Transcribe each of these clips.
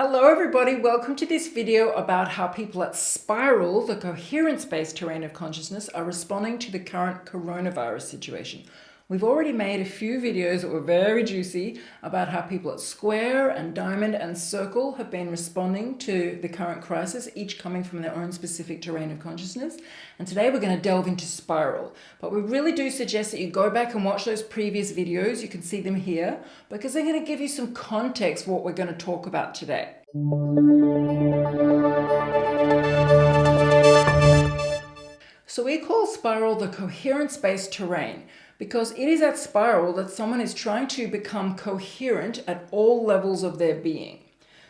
Hello everybody, welcome to this video about how people at Spiral, the coherence-based terrain of consciousness, are responding to the current coronavirus situation. We've already made a few videos that were very juicy about how people at Square and Diamond and Circle have been responding to the current crisis, each coming from their own specific terrain of consciousness. And today we're going to delve into Spiral. But we really do suggest that you go back and watch those previous videos. You can see them here because they're going to give you some context for what we're going to talk about today. So we call Spiral the coherence-based terrain because it is at Spiral that someone is trying to become coherent at all levels of their being.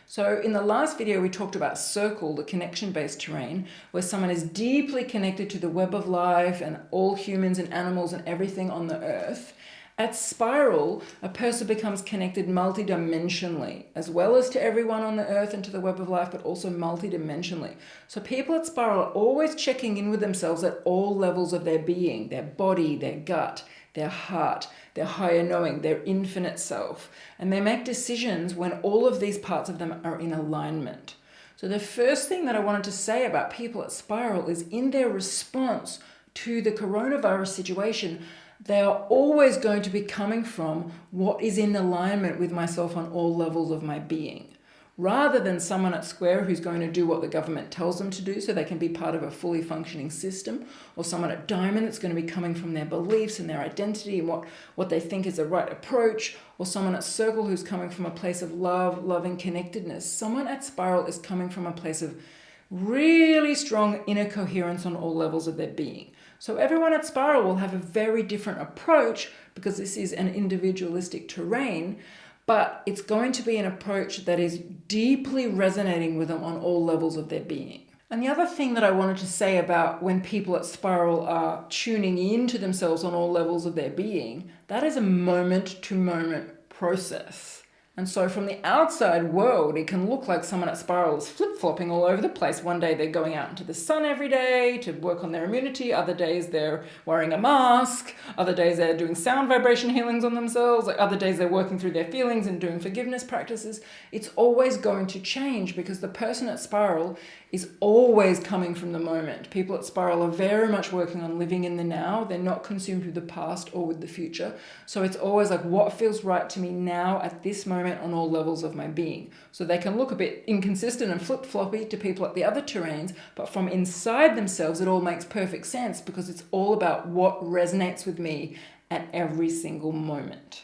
So in the last video, we talked about Circle, the connection-based terrain, where someone is deeply connected to the web of life and all humans and animals and everything on the earth. At Spiral, a person becomes connected multidimensionally, as well as to everyone on the earth and to the web of life, but also multidimensionally. So people at Spiral are always checking in with themselves at all levels of their being, their body, their gut, their heart, their higher knowing, their infinite self. And they make decisions when all of these parts of them are in alignment. So the first thing that I wanted to say about people at Spiral is in their response to the coronavirus situation, they are always going to be coming from what is in alignment with myself on all levels of my being. Rather than someone at Square who's going to do what the government tells them to do so they can be part of a fully functioning system, or someone at Diamond that's going to be coming from their beliefs and their identity and what they think is the right approach, or someone at Circle who's coming from a place of love, loving connectedness. Someone at Spiral is coming from a place of really strong inner coherence on all levels of their being. So everyone at Spiral will have a very different approach because this is an individualistic terrain, but it's going to be an approach that is deeply resonating with them on all levels of their being. And the other thing that I wanted to say about when people at Spiral are tuning into themselves on all levels of their being, that is a moment-to-moment process. And so from the outside world, it can look like someone at Spiral is flip-flopping all over the place. One day they're going out into the sun every day to work on their immunity. Other days they're wearing a mask. Other days they're doing sound vibration healings on themselves. Other days they're working through their feelings and doing forgiveness practices. It's always going to change because the person at Spiral is always coming from the moment. People at Spiral are very much working on living in the now. They're not consumed with the past or with the future. So it's always like, what feels right to me now at this moment on all levels of my being. So they can look a bit inconsistent and flip-floppy to people at the other terrains, but from inside themselves, it all makes perfect sense because it's all about what resonates with me at every single moment.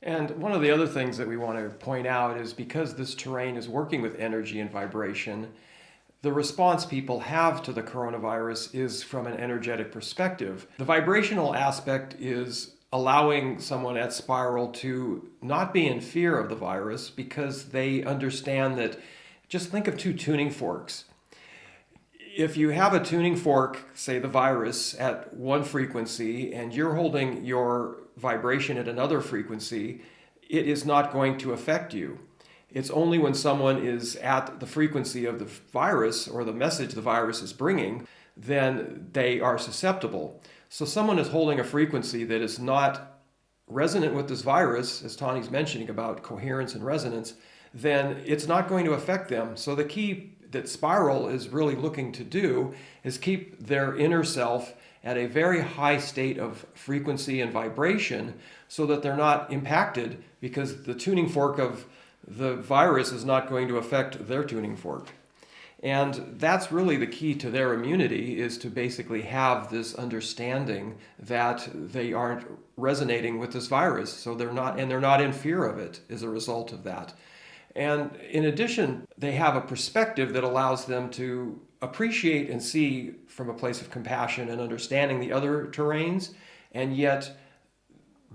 And one of the other things that we want to point out is because this terrain is working with energy and vibration, the response people have to the coronavirus is from an energetic perspective. The vibrational aspect is allowing someone at Spiral to not be in fear of the virus because they understand that, just think of two tuning forks. If you have a tuning fork, say the virus, at one frequency and you're holding your vibration at another frequency, it is not going to affect you. It's only when someone is at the frequency of the virus or the message the virus is bringing, then they are susceptible. So someone is holding a frequency that is not resonant with this virus, as Tahnee's mentioning about coherence and resonance, then it's not going to affect them. So the key that Spiral is really looking to do is keep their inner self at a very high state of frequency and vibration so that they're not impacted because the tuning fork of the virus is not going to affect their tuning fork. And that's really the key to their immunity, is to basically have this understanding that they aren't resonating with this virus. So they're not in fear of it as a result of that. And in addition, they have a perspective that allows them to appreciate and see from a place of compassion and understanding the other terrains, and yet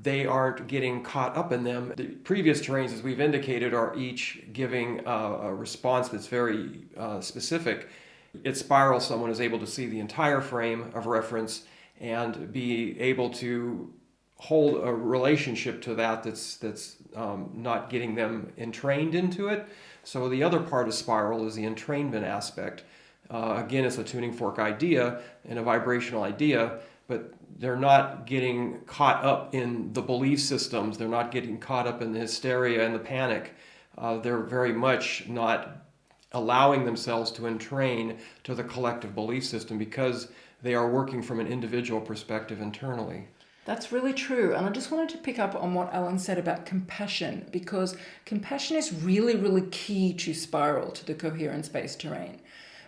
they aren't getting caught up in them. The previous terrains, as we've indicated, are each giving a response that's very specific. At Spiral, someone is able to see the entire frame of reference and be able to hold a relationship to that's not getting them entrained into it. So the other part of Spiral is the entrainment aspect. Again, it's a tuning fork idea and a vibrational idea, but they're not getting caught up in the belief systems. They're not getting caught up in the hysteria and the panic. they're very much not allowing themselves to entrain to the collective belief system because they are working from an individual perspective internally. That's really true. And I just wanted to pick up on what Alan said about compassion, because compassion is really, really key to spiral, to the coherence-based terrain.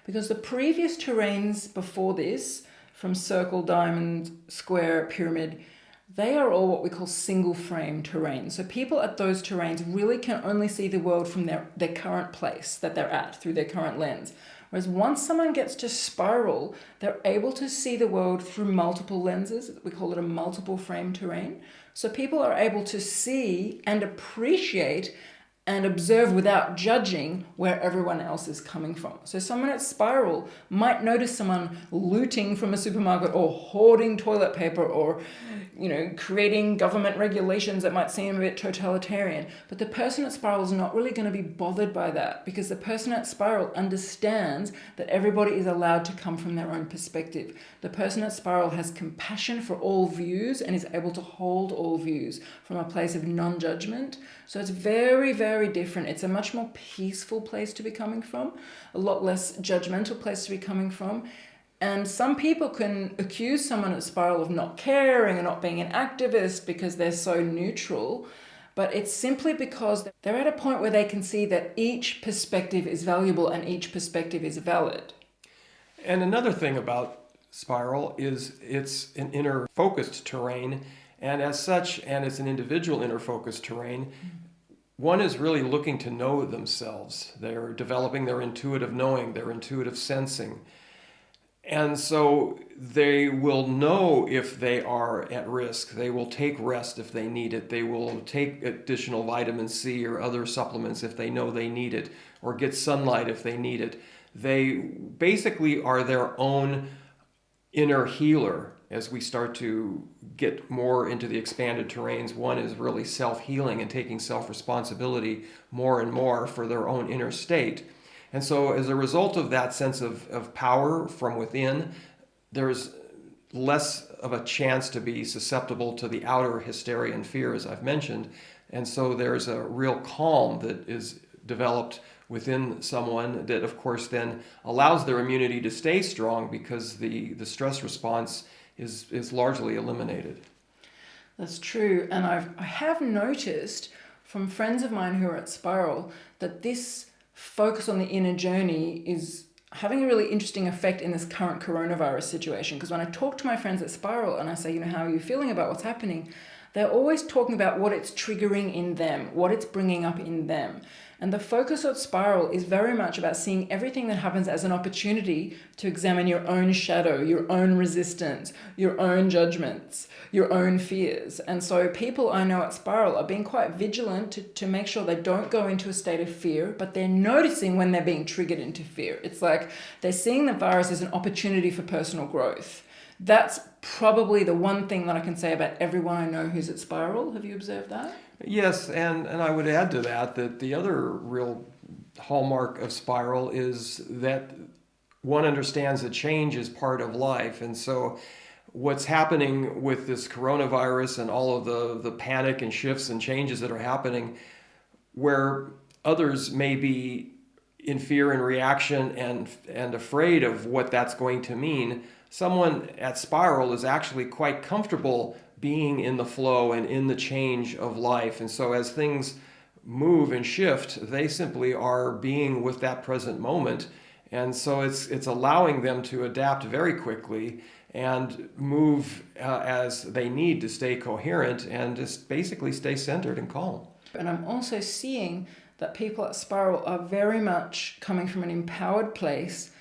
Because the previous terrains before this, from circle, diamond, square, pyramid, they are all what we call single frame terrain. So people at those terrains really can only see the world from their current place that they're at, through their current lens. Whereas once someone gets to spiral, they're able to see the world through multiple lenses. We call it a multiple frame terrain. So people are able to see and appreciate and observe without judging where everyone else is coming from. So someone at spiral might notice someone looting from a supermarket or hoarding toilet paper or, creating government regulations that might seem a bit totalitarian. But the person at spiral is not really going to be bothered by that, because the person at spiral understands that everybody is allowed to come from their own perspective. The person at spiral has compassion for all views and is able to hold all views from a place of non-judgment. So it's very, very different. It's a much more peaceful place to be coming from, a lot less judgmental place to be coming from. And some people can accuse someone at spiral of not caring and not being an activist because they're so neutral. But it's simply because they're at a point where they can see that each perspective is valuable and each perspective is valid. And another thing about spiral is it's an inner focused terrain. And as such, and it's an individual inner focused terrain, one is really looking to know themselves. They're developing their intuitive knowing, their intuitive sensing. And so they will know if they are at risk. They will take rest if they need it. They will take additional vitamin C or other supplements if they know they need it, or get sunlight if they need it. They basically are their own inner healer. As we start to get more into the expanded terrains, one is really self-healing and taking self-responsibility more and more for their own inner state. And so as a result of that sense of power from within, there's less of a chance to be susceptible to the outer hysteria and fear, as I've mentioned. And so there's a real calm that is developed within someone that, of course, then allows their immunity to stay strong because the stress response is largely eliminated. That's true. And I have noticed from friends of mine who are at spiral that this focus on the inner journey is having a really interesting effect in this current coronavirus situation. Because when I talk to my friends at spiral and I say, how are you feeling about what's happening? They're always talking about what it's triggering in them, what it's bringing up in them. And the focus of spiral is very much about seeing everything that happens as an opportunity to examine your own shadow, your own resistance, your own judgments, your own fears. And so people I know at spiral are being quite vigilant to make sure they don't go into a state of fear, but they're noticing when they're being triggered into fear. It's like they're seeing the virus as an opportunity for personal growth. That's probably the one thing that I can say about everyone I know who's at spiral. Have you observed that? Yes, and I would add to that the other real hallmark of spiral is that one understands that change is part of life. And so what's happening with this coronavirus and all of the panic and shifts and changes that are happening, where others may be in fear and reaction and afraid of what that's going to mean, someone at spiral is actually quite comfortable being in the flow and in the change of life. And so as things move and shift, they simply are being with that present moment. And so it's allowing them to adapt very quickly and move as they need to stay coherent and just basically stay centered and calm. And I'm also seeing that people at spiral are very much coming from an empowered place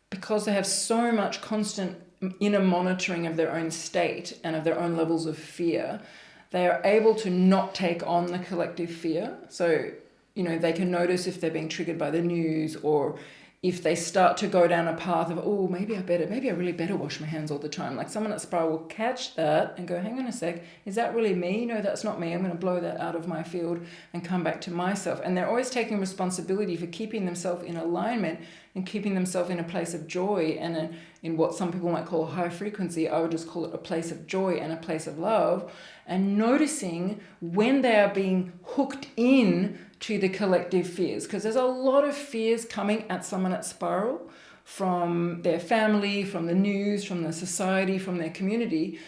because they have so much constant inner monitoring of their own state and of their own levels of fear. They are able to not take on the collective fear. So, they can notice if they're being triggered by the news, or if they start to go down a path of, maybe I really better wash my hands all the time. Like someone at spiral will catch that and go, hang on a sec, is that really me? No, that's not me. I'm going to blow that out of my field and come back to myself. And they're always taking responsibility for keeping themselves in alignment and keeping themselves in a place of joy and in what some people might call a high frequency. I would just call it a place of joy and a place of love, and noticing when they are being hooked in to the collective fears, because there's a lot of fears coming at someone at Spiral from their family, from the news, from the society, from their community.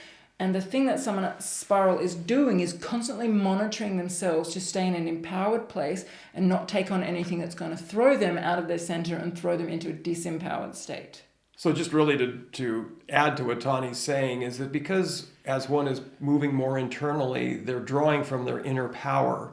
And the thing that someone at Spiral is doing is constantly monitoring themselves to stay in an empowered place and not take on anything that's going to throw them out of their center and throw them into a disempowered state. So just really to add to what Tahnee's saying is that because as one is moving more internally, they're drawing from their inner power.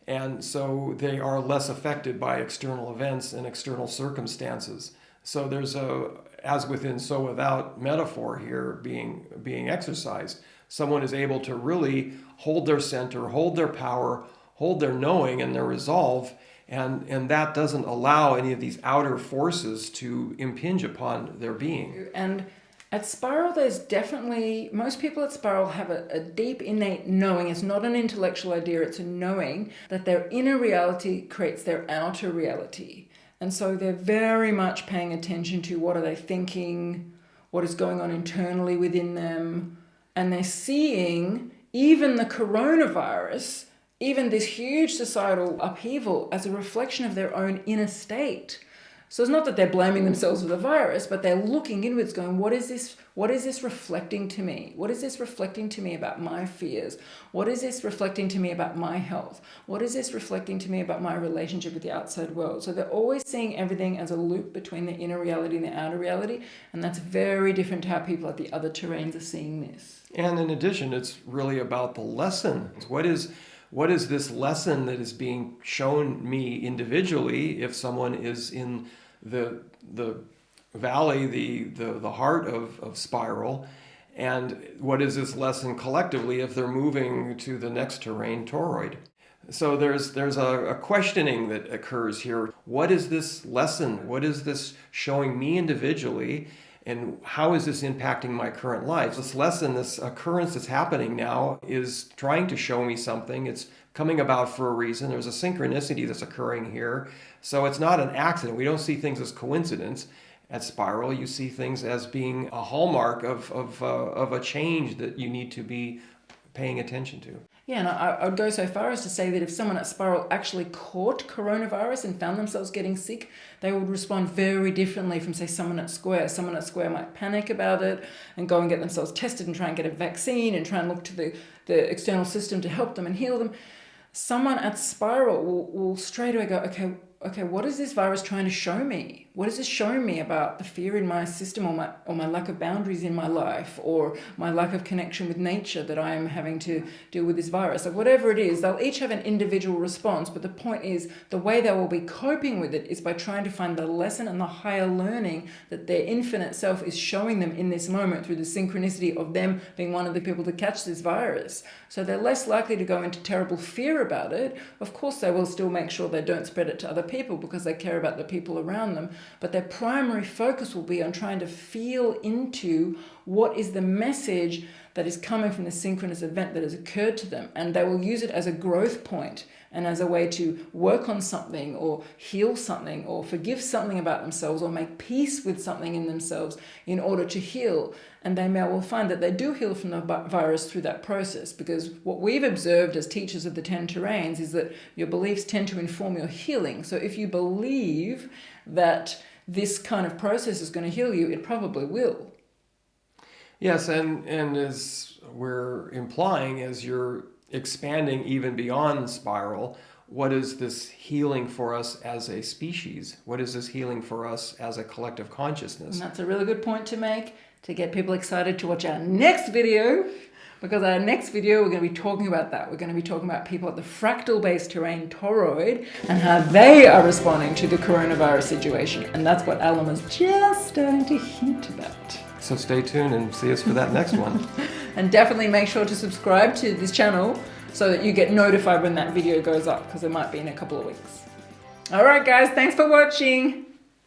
And so they are less affected by external events and external circumstances. So there's a as within, so without metaphor here being exercised. Someone is able to really hold their center, hold their power, hold their knowing and their resolve, and that doesn't allow any of these outer forces to impinge upon their being. And at Spiral, there's definitely, most people at Spiral have a deep innate knowing. It's not an intellectual idea, it's a knowing that their inner reality creates their outer reality. And so they're very much paying attention to what are they thinking, what is going on internally within them. And they're seeing even the coronavirus, even this huge societal upheaval, as a reflection of their own inner state. So it's not that they're blaming themselves for the virus, but they're looking inwards going, what is this reflecting to me? What is this reflecting to me about my fears? What is this reflecting to me about my health? What is this reflecting to me about my relationship with the outside world? So they're always seeing everything as a loop between the inner reality and the outer reality, and that's very different to how people at the other terrains are seeing this. And in addition, it's really about the lesson. What is this lesson that is being shown me individually if someone is in the valley, the heart of Spiral, and what is this lesson collectively if they're moving to the next terrain, toroid? So there's a questioning that occurs here. What is this lesson? What is this showing me individually? And how is this impacting my current life? This lesson, this occurrence that's happening now is trying to show me something. It's coming about for a reason. There's a synchronicity that's occurring here. So it's not an accident. We don't see things as coincidence. At Spiral, you see things as being a hallmark of a change that you need to be paying attention to. Yeah, and I would go so far as to say that if someone at Spiral actually caught coronavirus and found themselves getting sick, they would respond very differently from, say, someone at Square. Someone at Square might panic about it and go and get themselves tested and try and get a vaccine and try and look to the external system to help them and heal them. Someone at Spiral will straight away go, okay, what is this virus trying to show me? What is this showing me about the fear in my system, or my lack of boundaries in my life, or my lack of connection with nature that I am having to deal with this virus? Like whatever it is, they'll each have an individual response, but the point is the way they will be coping with it is by trying to find the lesson and the higher learning that their infinite self is showing them in this moment through the synchronicity of them being one of the people to catch this virus. So they're less likely to go into terrible fear about it. Of course, they will still make sure they don't spread it to other people because they care about the people around them. But their primary focus will be on trying to feel into what is the message that is coming from the synchronous event that has occurred to them. And they will use it as a growth point and as a way to work on something or heal something or forgive something about themselves or make peace with something in themselves in order to heal. And they may well find that they do heal from the virus through that process, because what we've observed as teachers of the 10 terrains is that your beliefs tend to inform your healing. So if you believe that this kind of process is going to heal you, it probably will. Yes, and as we're implying, as you're expanding even beyond Spiral, what is this healing for us as a species? What is this healing for us as a collective consciousness? And that's a really good point to make, to get people excited to watch our next video, because our next video we're going to be talking about that. We're going to be talking about people at the fractal-based terrain toroid and how they are responding to the coronavirus situation. And that's what Alan was just starting to hint about. So stay tuned and see us for that next one. And definitely make sure to subscribe to this channel so that you get notified when that video goes up, because it might be in a couple of weeks. All right, guys, thanks for watching.